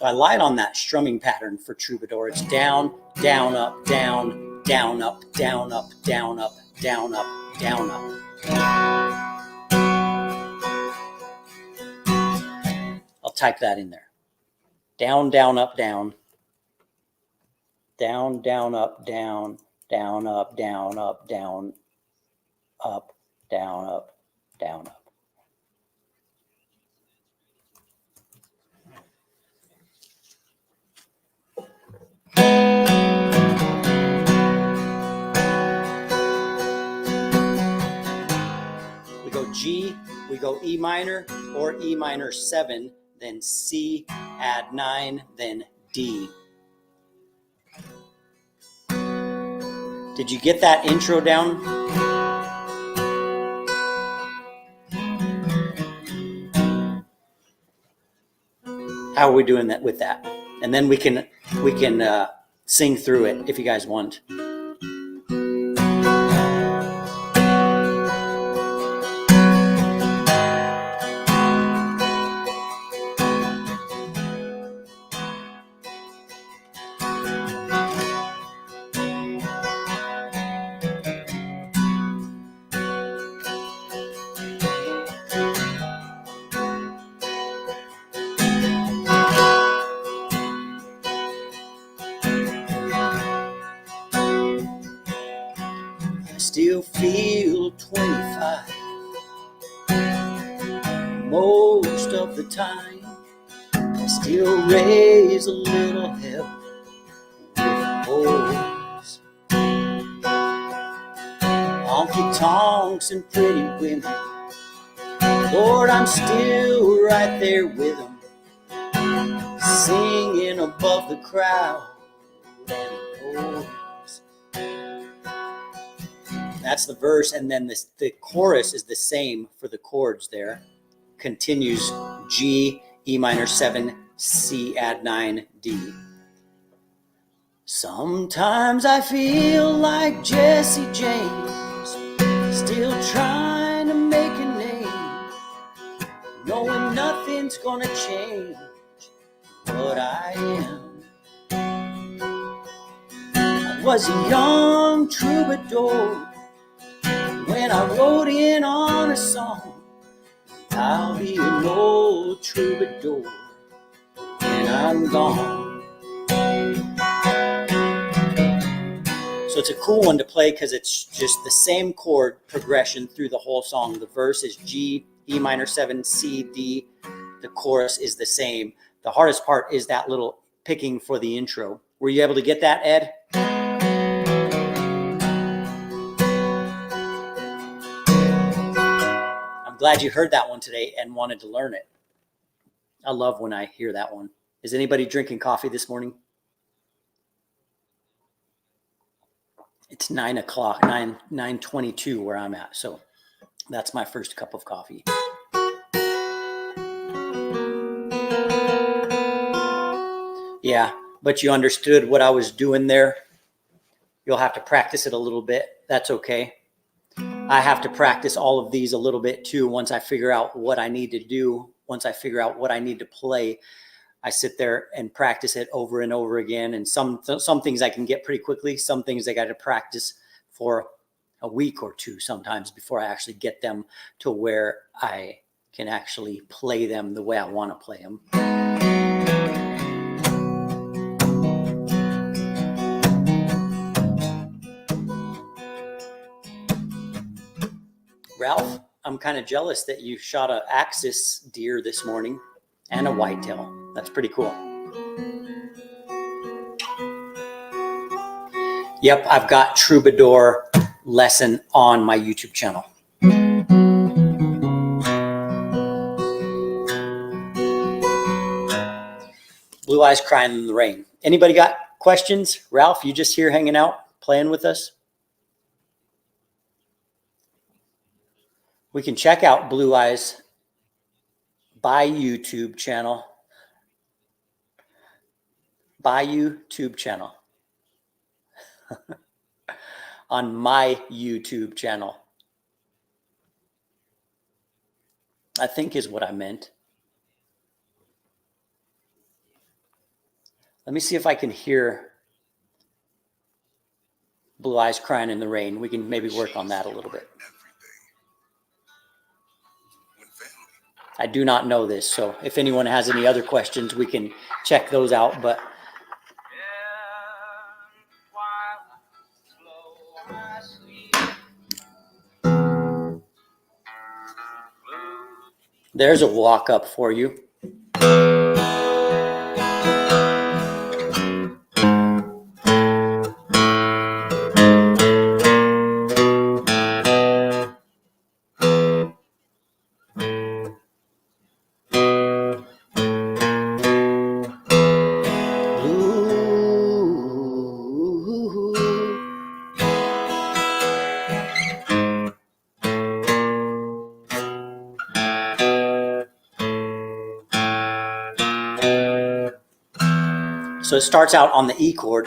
So I lied on that strumming pattern for Troubadour. It's down, down, up, down, down, up, down, up, down, up, down, up, down, up. I'll type that in there. Down, down, up, down. Down, down, up, down, down, up, down, up, down, up, down, up, down, up. We go G, we go E minor or E minor 7, then C, add 9, then D. Did you get that intro down? How are we doing that with that? And then we can sing through it if you guys want. Still feel 25 most of the time. Still raise a little hell with boys, honky tonks and pretty women. Lord, I'm still right there with them, singing above the crowd and the boys. That's the verse, and then the chorus is the same for the chords there. Continues G, E minor 7, C, add 9, D. Sometimes I feel like Jesse James, still trying to make a name, knowing nothing's gonna change what I am. I was a young troubadour when I wrote in on a song. I'll be an old troubadour when I'm gone. So it's a cool one to play because it's just the same chord progression through the whole song. The verse is G, E minor 7, C, D. The chorus is the same. The hardest part is that little picking for the intro. Were you able to get that, Ed? I'm glad you heard that one today and wanted to learn it. I love when I hear that one. Is anybody drinking coffee this morning? It's 9 o'clock, 9:22 where I'm at. So that's my first cup of coffee. Yeah, but you understood what I was doing there. You'll have to practice it a little bit. That's okay. I have to practice all of these a little bit too. Once I figure out what I need to do, once I figure out what I need to play, I sit there and practice it over and over again. And some things I can get pretty quickly. Some things I got to practice for a week or two sometimes before I actually get them to where I can actually play them the way I want to play them. Ralph, I'm kind of jealous that you shot an axis deer this morning and a whitetail. That's pretty cool. Yep, I've got Troubadour lesson on my YouTube channel. Blue Eyes Crying in the Rain. Anybody got questions? Ralph, you just here hanging out, playing with us? We can check out Blue Eyes by YouTube channel. By YouTube channel. On my YouTube channel. I think is what I meant. Let me see if I can hear Blue Eyes Crying in the Rain. We can maybe work on that a little bit. I do not know this, so if anyone has any other questions, we can check those out. But there's a walk up for you. So it starts out on the E chord.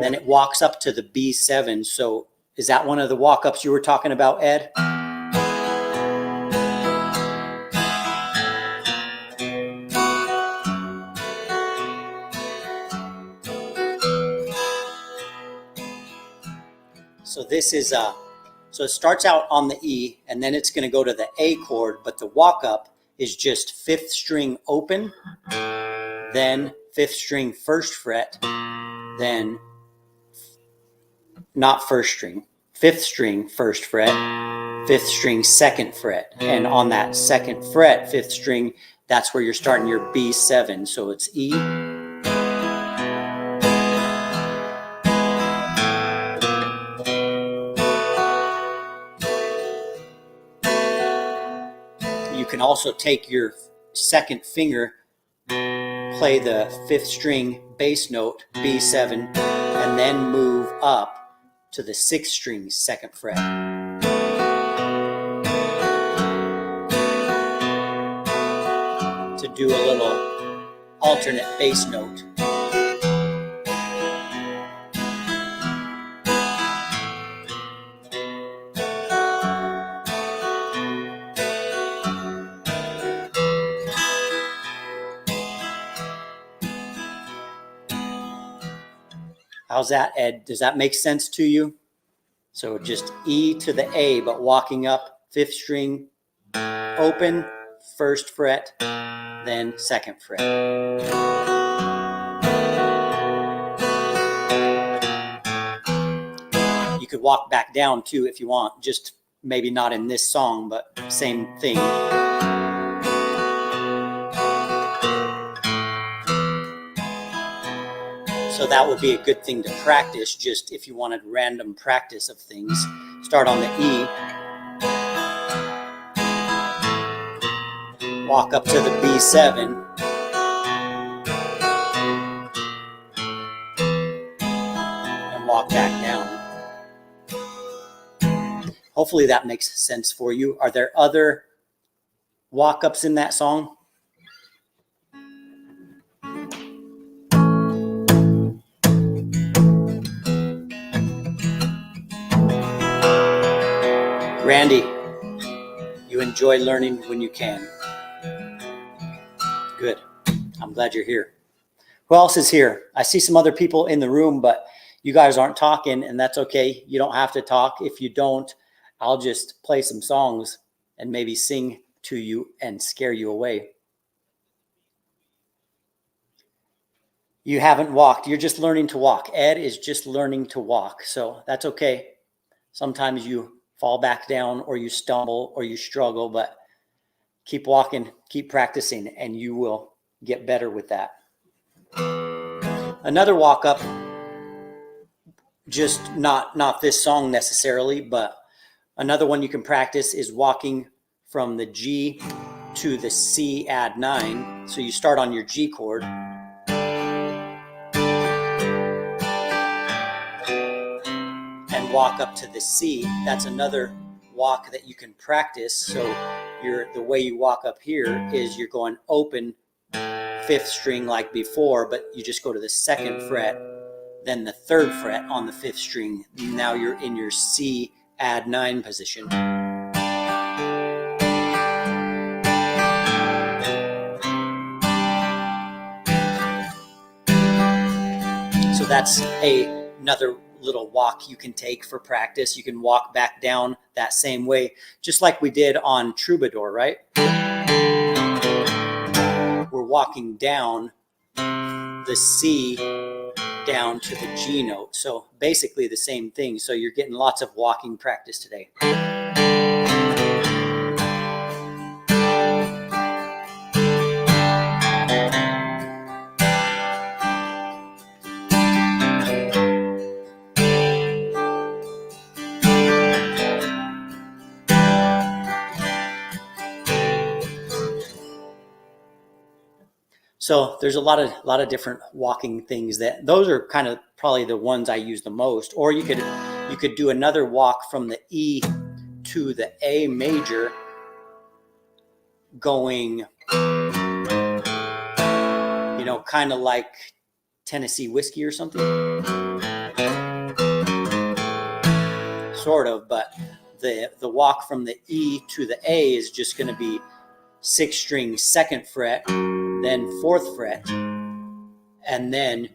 Then it walks up to the B7. So is that one of the walk-ups you were talking about, Ed? So this is so it starts out on the E, and then it's going to go to the A chord, but the walk-up is just 5th string open, then 5th string 1st fret, then not 1st string, 5th string 1st fret, 5th string 2nd fret, and on that 2nd fret, 5th string, that's where you're starting your B7. So it's E, you can also take your 2nd finger, play the 5th string bass note, B7, and then move up to the 6th string 2nd fret. To do a little alternate bass note. How's that, Ed? Does that make sense to you? So just E to the A, but walking up 5th string open, 1st fret, then 2nd fret. You could walk back down too if you want, just maybe not in this song, but same thing. So that would be a good thing to practice, just if you wanted random practice of things. Start on the E, walk up to the B7, and walk back down. Hopefully that makes sense for you. Are there other walk-ups in that song? Randy, you enjoy learning when you can. Good. I'm glad you're here. Who else is here? I see some other people in the room, but you guys aren't talking, and that's okay. You don't have to talk. If you don't, I'll just play some songs and maybe sing to you and scare you away. You haven't walked. You're just learning to walk. Ed is just learning to walk, so that's okay. Sometimes you fall back down or you stumble or you struggle, but keep walking, keep practicing, and you will get better with that. Another walk up, just not this song necessarily, but another one you can practice is walking from the G to the C add 9. So you start on your G chord, and walk up to the C. That's another walk that you can practice. So the way you walk up here is you're going open 5th string like before, but you just go to the 2nd fret, then the 3rd fret on the 5th string. Now you're in your C add 9 position. that's another little walk you can take for practice. You can walk back down that same way, just like we did on Troubadour, right? We're walking down the C down to the G note. So basically the same thing. So you're getting lots of walking practice today. So there's a lot of different walking things that those are kind of probably the ones I use the most. Or you could do another walk from the E to the A major, going, you know, kind of like Tennessee whiskey or something, sort of. But the walk from the E to the A is just going to be 6th string 2nd fret, then 4th fret, and then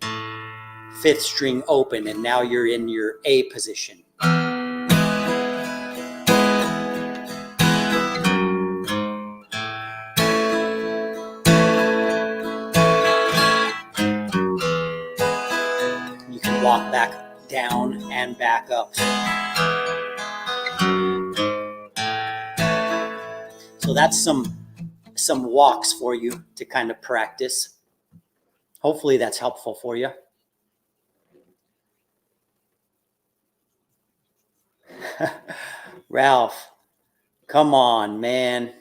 5th string open, and now you're in your A position. You can walk back down and back up. So that's some walks for you to kind of practice. Hopefully that's helpful for you. Ralph, come on, man.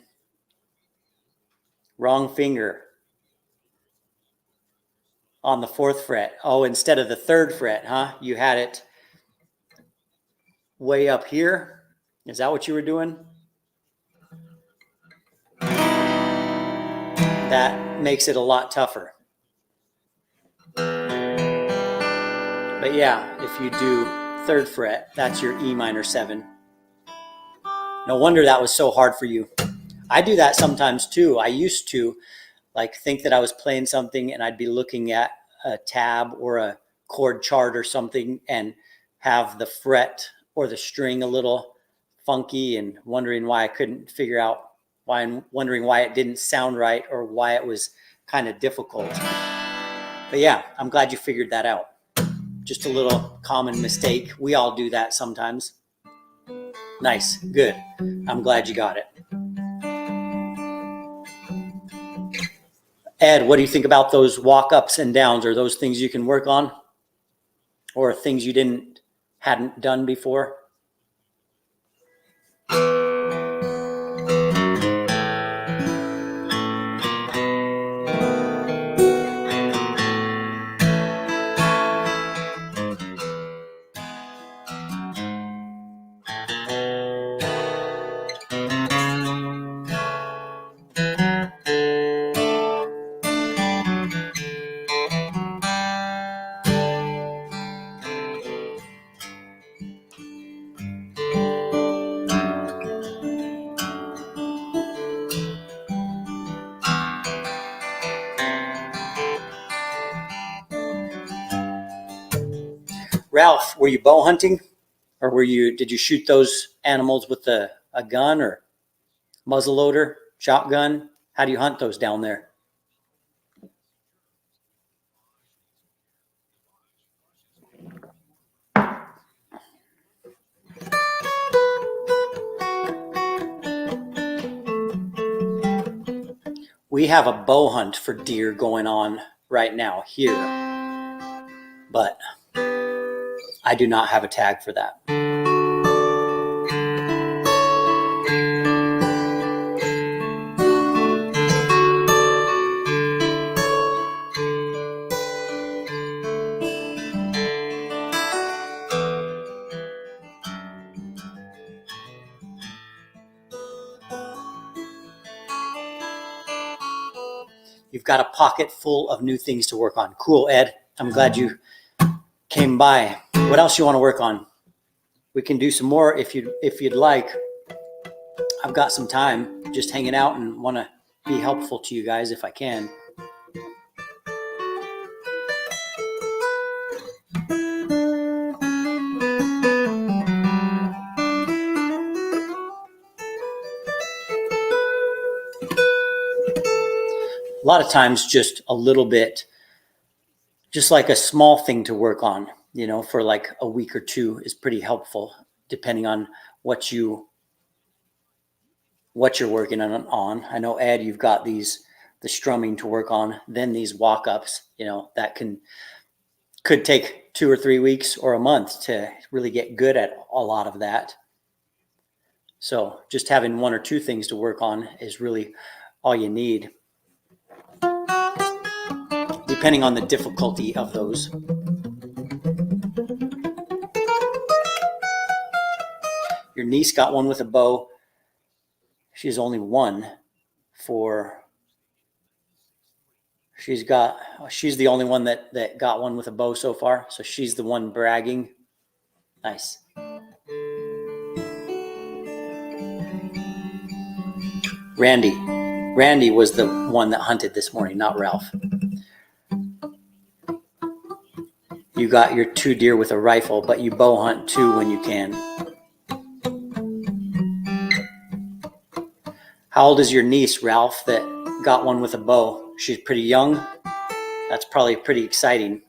Wrong finger on the 4th fret. Oh, instead of the 3rd fret, huh? You had it way up here. Is that what you were doing? That makes it a lot tougher. But yeah, if you do 3rd fret, that's your E minor 7. No wonder that was so hard for you. I do that sometimes too. I used to think that I was playing something and I'd be looking at a tab or a chord chart or something and have the fret or the string a little funky and wondering why I couldn't figure out wondering why it didn't sound right or why it was kind of difficult. But yeah, I'm glad you figured that out. Just a little common mistake. We all do that sometimes. Nice, good. I'm glad you got it. Ed, what do you think about those walk ups and downs? Are those things you can work on, or things you hadn't done before? Ralph, were you bow hunting, or did you shoot those animals with a gun or muzzleloader, shotgun? How do you hunt those down there? We have a bow hunt for deer going on right now here, but I do not have a tag for that. You've got a pocket full of new things to work on. Cool, Ed. I'm glad you came by. What else you want to work on? We can do some more if you'd like. I've got some time, just hanging out and want to be helpful to you guys if I can. lot of times just a little bit, just like a small thing to work on, for like a week or two is pretty helpful, depending on what you're working on. I know, Ed, you've got the strumming to work on, then these walk-ups, that could take 2 or 3 weeks or a month to really get good at a lot of that. So just having 1 or 2 things to work on is really all you need, depending on the difficulty of those. Your niece got one with a bow. She's only one she's the only one that got one with a bow so far. So she's the one bragging. Nice. Randy was the one that hunted this morning, not Ralph. You got your 2 deer with a rifle, but you bow hunt too when you can. How old is your niece, Ralph, that got one with a bow? She's pretty young. That's probably pretty exciting.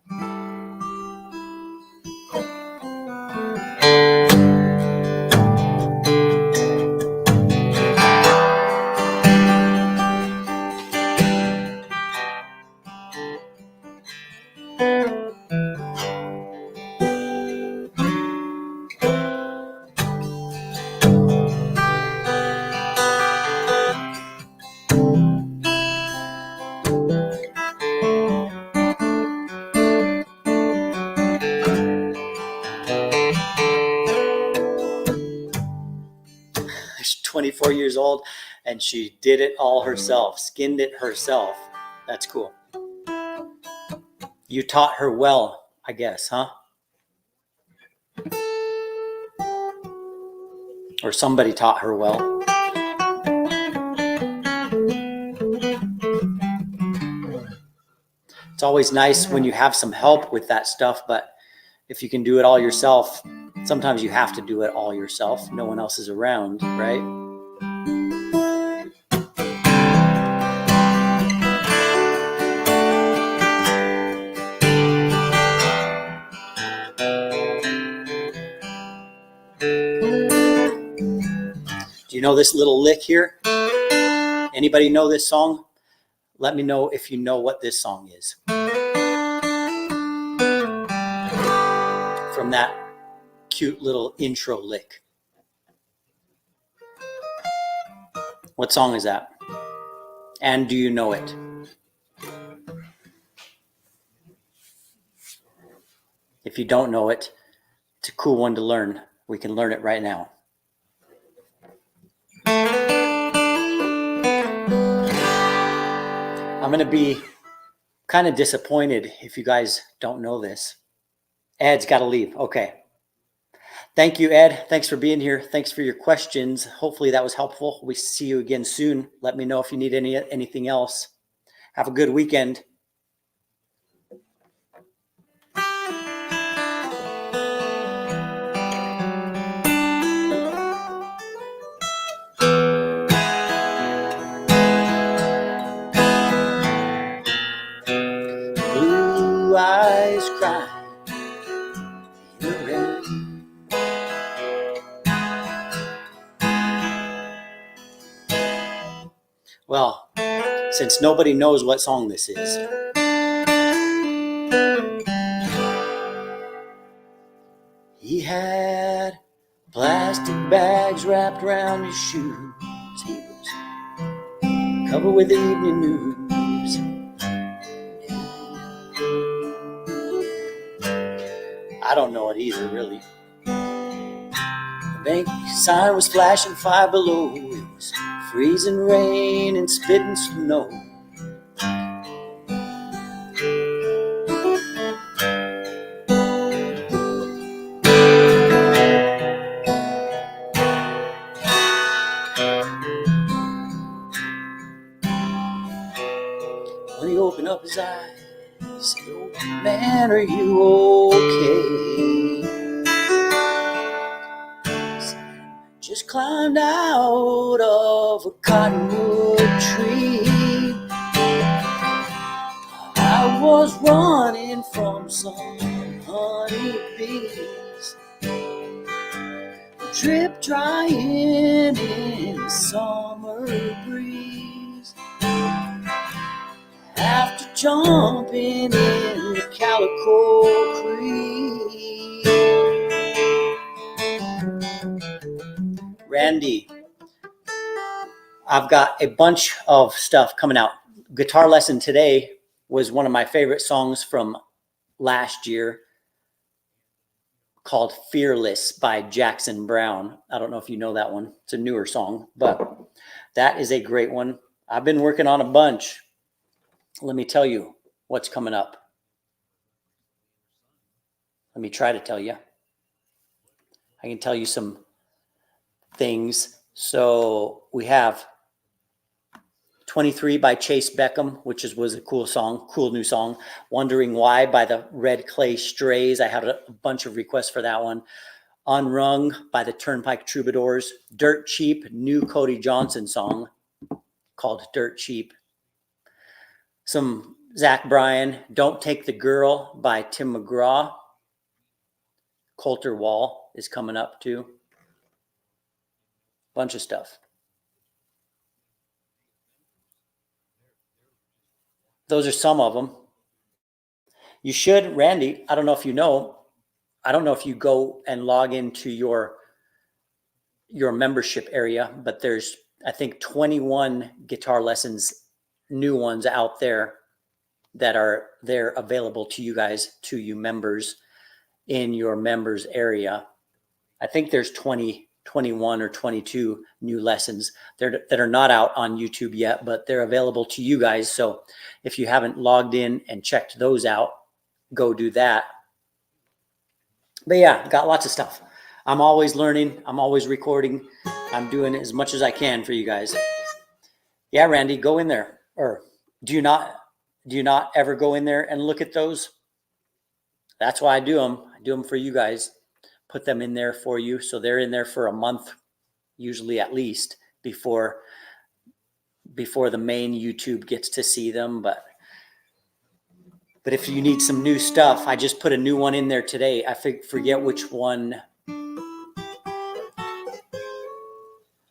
She's 24 years old, and she did it all herself, skinned it herself. That's cool. You taught her well, I guess, huh? Or somebody taught her well. It's always nice when you have some help with that stuff, but if you can do it all yourself, sometimes you have to do it all yourself. No one else is around, right? Do you know this little lick here? Anybody know this song? Let me know if you know what this song is. From that cute little intro lick. What song is that? And do you know it? If you don't know it, it's a cool one to learn. We can learn it right now. I'm going to be kind of disappointed if you guys don't know this. Ed's got to leave. Okay. Thank you, Ed. Thanks for being here. Thanks for your questions. Hopefully that was helpful. We see you again soon. Let me know if you need anything else. Have a good weekend. Blue eyes cry in the rain. Well, since nobody knows what song this is, he had plastic bags wrapped around his shoes. He was covered with evening news. I don't know it either, really. The bank sign was flashing 5 below. It was freezing rain and spitting snow. When he opened up his eyes, he said, "Oh man, are you okay?" He said, "Just climbed out of a cottonwood tree. was running from some honeybees, drip drying in the summer breeze. After jumping in the Calico Creek. Randy, I've got a bunch of stuff coming out. Guitar lesson today was one of my favorite songs from last year, called Fearless by Jackson Brown. I don't know if you know that one. It's a newer song, but that is a great one. I've been working on a bunch. Let me tell you what's coming up. Let me try to tell you. I can tell you some things. So we have 23 by Chase Beckham, which was a cool song, cool new song. Wondering Why by the Red Clay Strays. I had a bunch of requests for that one. Unrung by the Turnpike Troubadours. Dirt Cheap, new Cody Johnson song called Dirt Cheap. Some Zach Bryan, Don't Take the Girl by Tim McGraw. Coulter Wall is coming up too. Bunch of stuff. Those are some of them. You should, Randy, I don't know if you know, I don't know if you go and log into your membership area, but there's, I think, 21 guitar lessons, new ones out there that are there available to you guys, to you members in your members area. I think there's 21 or 22 new lessons that are not out on YouTube yet, but they're available to you guys. So if you haven't logged in and checked those out, go do that. But yeah, got lots of stuff. I'm always learning. I'm always recording. I'm doing as much as I can for you guys. Yeah, Randy, go in there. Or do you not ever go in there and look at those? That's why I do them. I do them for you guys. Put them in there for you. So they're in there for a month, usually at least, before the main YouTube gets to see them. But if you need some new stuff, I just put a new one in there today. I forget which one.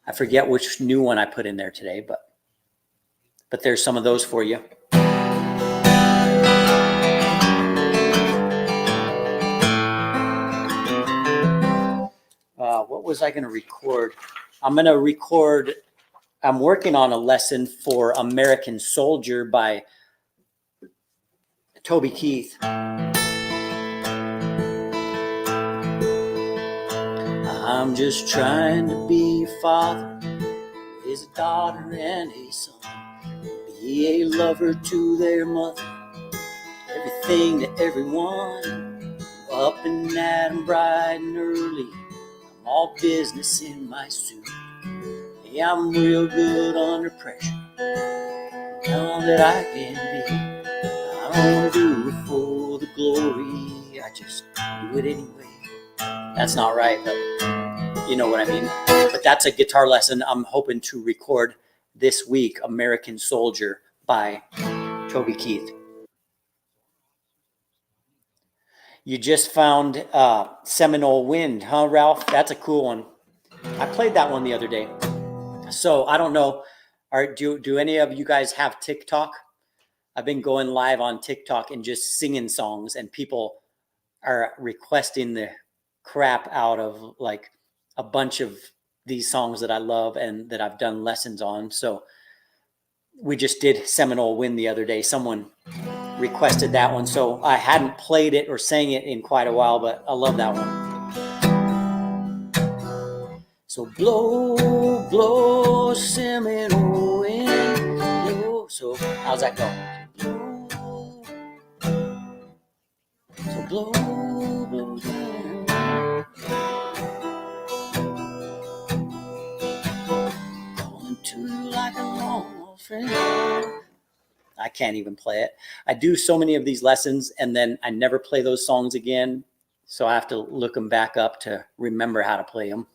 I forget which new one I put in there today, but there's some of those for you. What was I going to record? I'm working on a lesson for American Soldier by Toby Keith. I'm just trying to be a father, raise a daughter and a son, be a lover to their mother, everything to everyone, up and at 'em bright and early, I'm all business in my suit. Hey, I'm real good under pressure, all that I can be. I don't want to do it for the glory, I just do it anyway. That's not right, but you know what I mean. But that's a guitar lesson I'm hoping to record this week, American Soldier by Toby Keith. You just found Seminole Wind, huh, Ralph? That's a cool one. I played that one the other day. So I don't know, do any of you guys have TikTok? I've been going live on TikTok and just singing songs, and people are requesting the crap out of like a bunch of these songs that I love and that I've done lessons on. So we just did Seminole Wind the other day. Someone requested that one. So I hadn't played it or sang it in quite a while, but I love that one. So blow, blow, Seminole Wind, blow. So how's that going? So blow, blow, blow. To you like a long friend. I can't even play it. I do so many of these lessons and then I never play those songs again. So I have to look them back up to remember how to play them.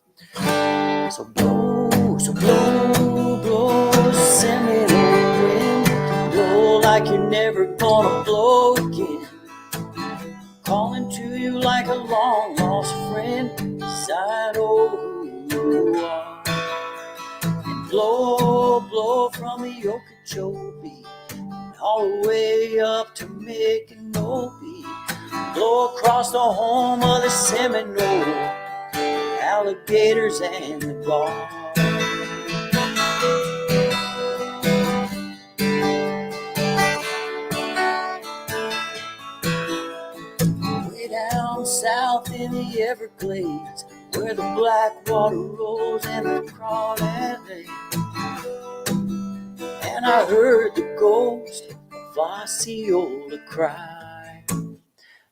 So blow, blow, Seminole wind, blow like like you're never gonna blow again. Calling to you like a long lost friend. Decide who you are. And blow from the Okeechobee all the way up to Micanopy. Blow across the home of the Seminole, alligators and the bar. Way down south in the Everglades, where the black water rolls and the crawdad lay. And I heard the ghost of Osceola cry.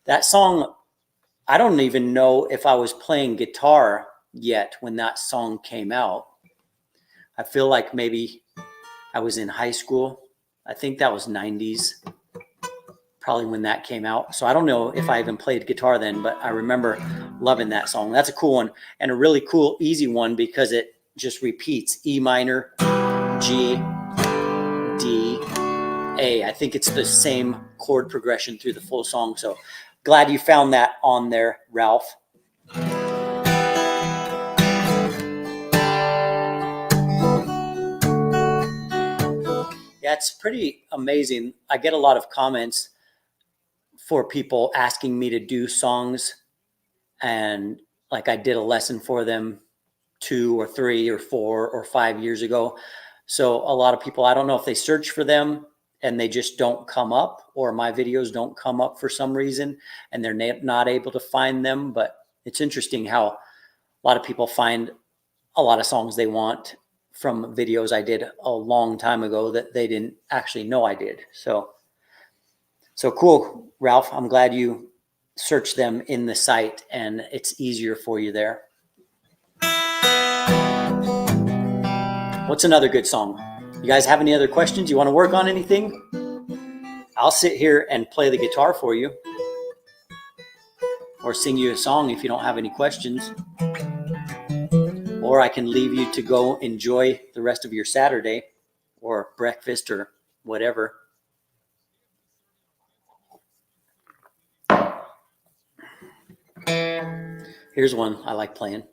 That song, I don't even know if I was playing guitar yet when that song came out. I feel like maybe I was in high school. I think that was 90s, probably when that came out. So I don't know if I even played guitar then, but I remember loving that song. That's a cool one, and a really cool, easy one, because it just repeats E minor, G, D, A. I think it's the same chord progression through the full song. So glad you found that on there, Ralph. Yeah, it's pretty amazing. I get a lot of comments for people asking me to do songs, and like I did a lesson for them 2 or 3 or 4 or 5 years ago. So a lot of people, I don't know if they search for them and they just don't come up, or my videos don't come up for some reason and they're not able to find them. But it's interesting how a lot of people find a lot of songs they want from videos I did a long time ago that they didn't actually know I did. So cool, Ralph. I'm glad you searched them in the site and it's easier for you there. What's another good song? You guys have any other questions? You want to work on anything? I'll sit here and play the guitar for you, or sing you a song if you don't have any questions. Or I can leave you to go enjoy the rest of your Saturday, or breakfast, or whatever. Here's one I like playing.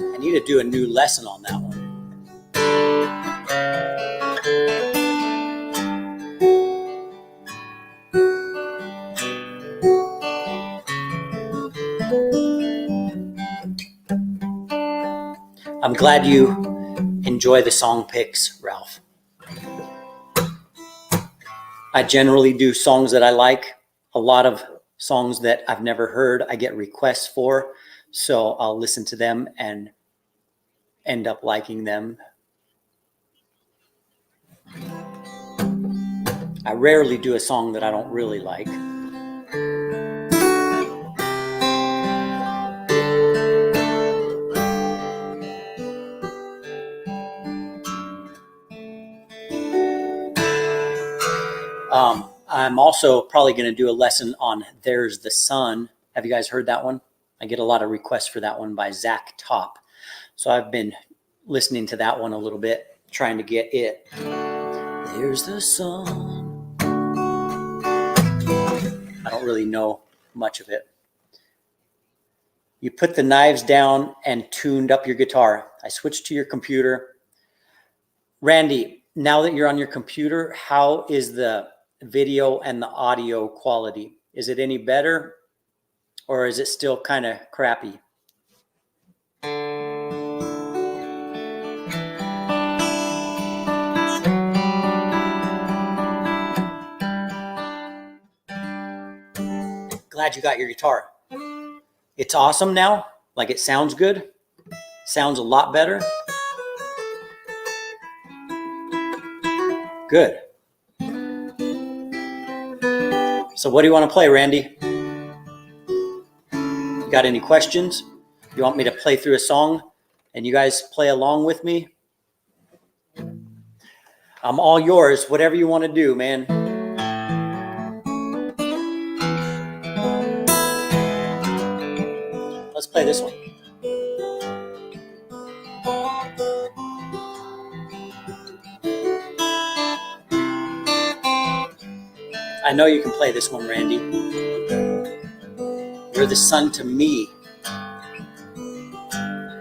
I need to do a new lesson on that one. I'm glad you enjoy the song picks, Ralph. I generally do songs that I like. A lot of songs that I've never heard, I get requests for. So I'll listen to them and end up liking them. I rarely do a song that I don't really like. I'm also probably going to do a lesson on There's the Sun. Have you guys heard that one? I get a lot of requests for that one by Zach Top. So I've been listening to that one a little bit, trying to get it. There's the sun. I don't really know much of it. You put the knives down and tuned up your guitar. I switched to your computer. Randy, now that you're on your computer, how is the video and the audio quality? Is it any better, or is it still kind of crappy? Glad you got your guitar. It's awesome now. Like, it sounds good. Sounds a lot better. Good. So what do you want to play, Randy? You got any questions? You want me to play through a song and you guys play along with me? I'm all yours, whatever you want to do, man. Let's play this one. I know you can play this one, Randy. You're the sun to me.